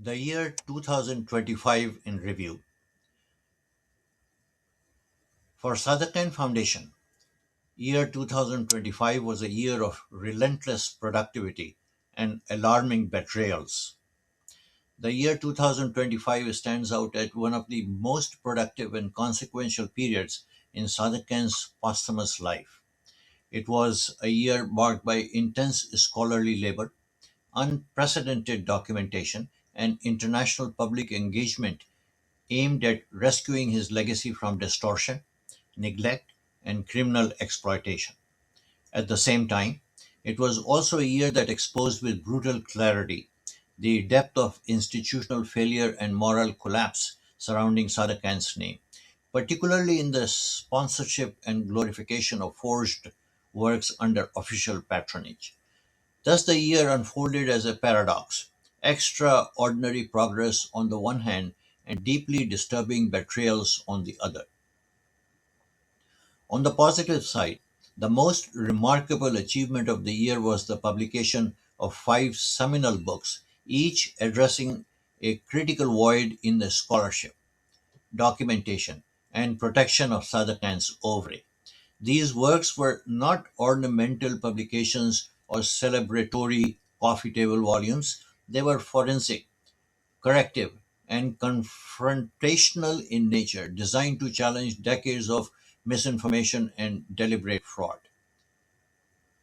The year 2025 in review. For SADEQUAIN Foundation, year 2025 was a year of relentless productivity and alarming betrayals. The year 2025 stands out as one of the most productive and consequential periods in SADEQUAIN's posthumous life. It was a year marked by intense scholarly labor, unprecedented documentation, and international public engagement aimed at rescuing his legacy from distortion, neglect, and criminal exploitation. At the same time, it was also a year that exposed with brutal clarity the depth of institutional failure and moral collapse surrounding Sadaqan's name, particularly in the sponsorship and glorification of forged works under official patronage. Thus, the year unfolded as a paradox: extraordinary progress on the one hand and deeply disturbing betrayals on the other. On the positive side, the most remarkable achievement of the year was the publication of five seminal books, each addressing a critical void in the scholarship, documentation, and protection of Sadaqan's oeuvre. These works were not ornamental publications or celebratory coffee table volumes. They were forensic, corrective, and confrontational in nature, designed to challenge decades of misinformation and deliberate fraud.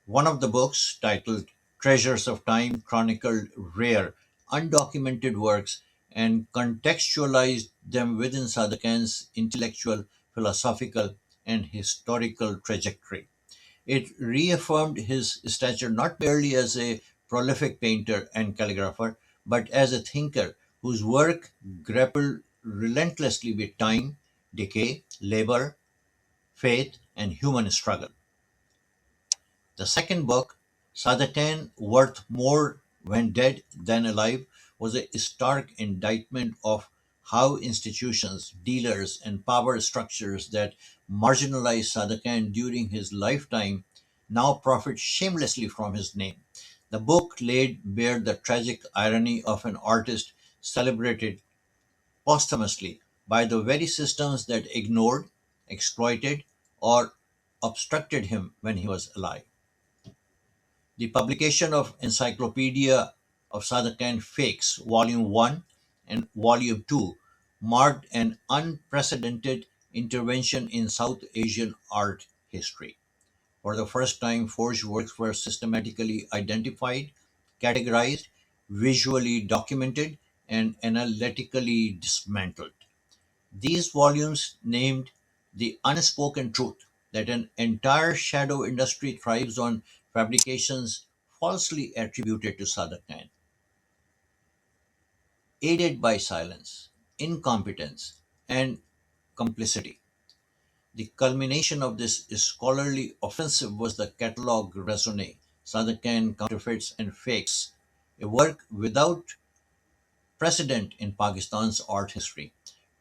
One of the books, titled Treasures of Time, chronicled rare, undocumented works and contextualized them within Sadakan's intellectual, philosophical, and historical trajectory. It reaffirmed his stature not merely as a prolific painter and calligrapher, but as a thinker whose work grappled relentlessly with time, decay, labor, faith, and human struggle. The second book, Sadatan Worth More When Dead Than Alive, was a stark indictment of how institutions, dealers, and power structures that marginalized Sadakan during his lifetime now profit shamelessly from his name. The book laid bare the tragic irony of an artist celebrated posthumously by the very systems that ignored, exploited, or obstructed him when he was alive. The publication of Encyclopedia of Sadaqan Fakes, Volume 1 and Volume 2, marked an unprecedented intervention in South Asian art history. For the first time, forged works were systematically identified, categorized, visually documented, and analytically dismantled. These volumes named the unspoken truth that an entire shadow industry thrives on fabrications falsely attributed to Sadak Khan, aided by silence, incompetence, and complicity. The culmination of this scholarly offensive was the catalogue raisonné, Sadak Khan Counterfeits and Fakes, a work without precedent in Pakistan's art history.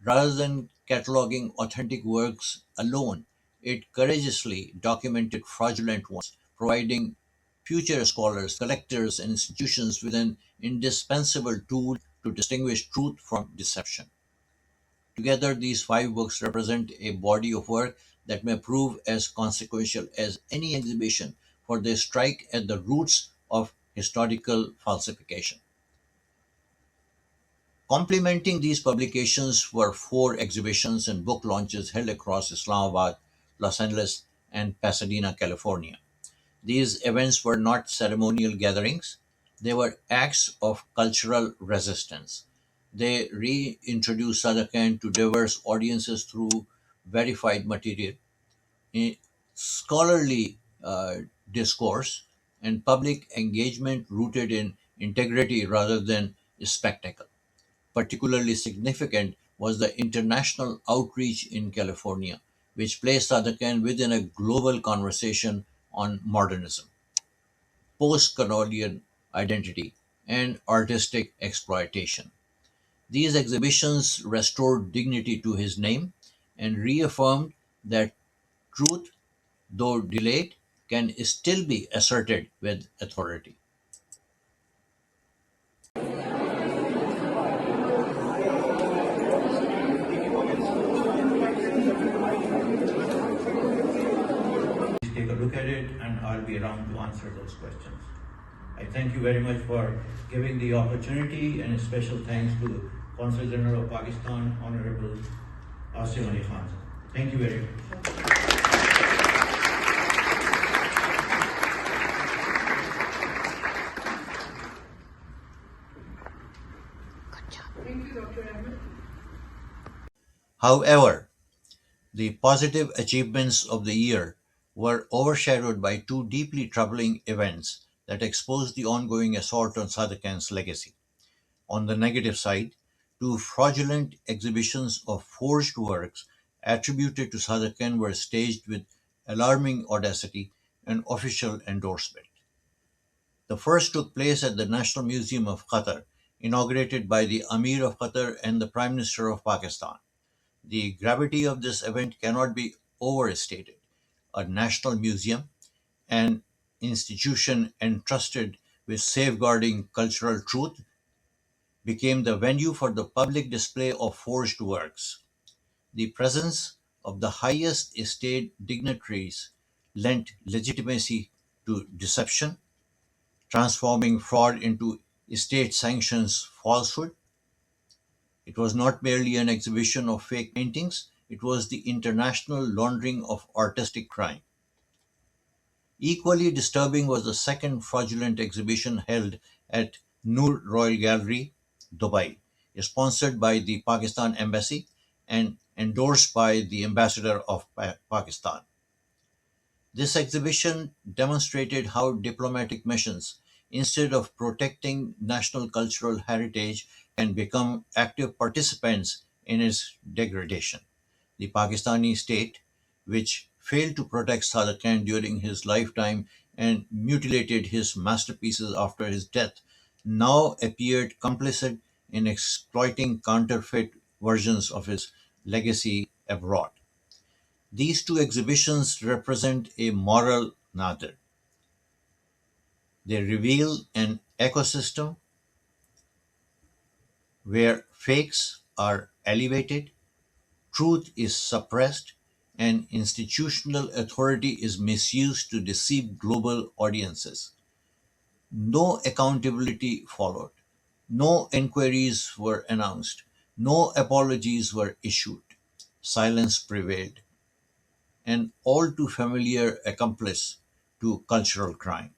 Rather than cataloging authentic works alone, it courageously documented fraudulent ones, providing future scholars, collectors, and institutions with an indispensable tool to distinguish truth from deception. Together, these five books represent a body of work that may prove as consequential as any exhibition, for they strike at the roots of historical falsification. Complementing these publications were four exhibitions and book launches held across Islamabad, Los Angeles, and Pasadena, California. These events were not ceremonial gatherings, they were acts of cultural resistance. They reintroduced Sadakan to diverse audiences through verified material, scholarly discourse, and public engagement rooted in integrity rather than spectacle. Particularly significant was the international outreach in California, which placed Sadakan within a global conversation on modernism, post-colonial identity, and artistic exploitation. These exhibitions restored dignity to his name and reaffirmed that truth, though delayed, can still be asserted with authority. look at it, and I'll be around to answer those questions. I thank you very much for giving the opportunity, and a special thanks to Consul General of Pakistan, Honorable Asim Ali Khan. Thank you very much. Thank you, Dr. Ahmed. However, the positive achievements of the year were overshadowed by two deeply troubling events that exposed the ongoing assault on SADEQUAIN's legacy. On the negative side, two fraudulent exhibitions of forged works attributed to SADEQUAIN were staged with alarming audacity and official endorsement. The first took place at the National Museum of Qatar, inaugurated by the Amir of Qatar and the Prime Minister of Pakistan. The gravity of this event cannot be overstated. A national museum, an institution entrusted with safeguarding cultural truth, became the venue for the public display of forged works. The presence of the highest state dignitaries lent legitimacy to deception, transforming fraud into state sanctions falsehood. It was not merely an exhibition of fake paintings, it was the international laundering of artistic crime. Equally disturbing was the second fraudulent exhibition held at Noor Royal Gallery, Dubai, sponsored by the Pakistan Embassy and endorsed by the Ambassador of Pakistan. This exhibition demonstrated how diplomatic missions, instead of protecting national cultural heritage, can become active participants in its degradation. The Pakistani state, which failed to protect Sadat Khan during his lifetime and mutilated his masterpieces after his death, now appeared complicit in exploiting counterfeit versions of his legacy abroad. These two exhibitions represent a moral nadir. They reveal an ecosystem where fakes are elevated, truth is suppressed, and institutional authority is misused to deceive global audiences. No accountability followed. No inquiries were announced. No apologies were issued. Silence prevailed, an all too familiar accomplice to cultural crime.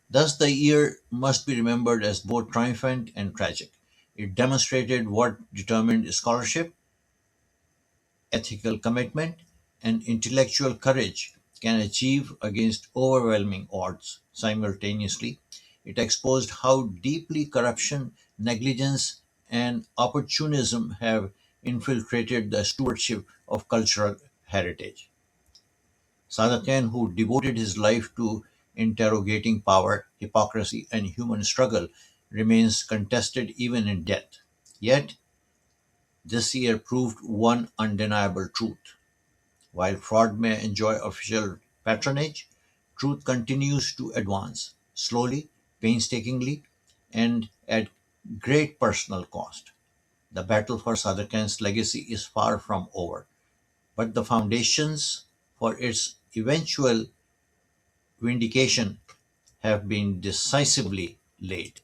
Thus, the year must be remembered as both triumphant and tragic. It demonstrated what determined scholarship, ethical commitment, and intellectual courage can achieve against overwhelming odds. Simultaneously, it exposed how deeply corruption, negligence, and opportunism have infiltrated the stewardship of cultural heritage. Sadat Khan, who devoted his life to interrogating power, hypocrisy, and human struggle, remains contested even in death. Yet, this year proved one undeniable truth. While fraud may enjoy official patronage, truth continues to advance, slowly, painstakingly, and at great personal cost. The battle for Sadat Khan's legacy is far from over, but the foundations for its eventual vindication have been decisively laid.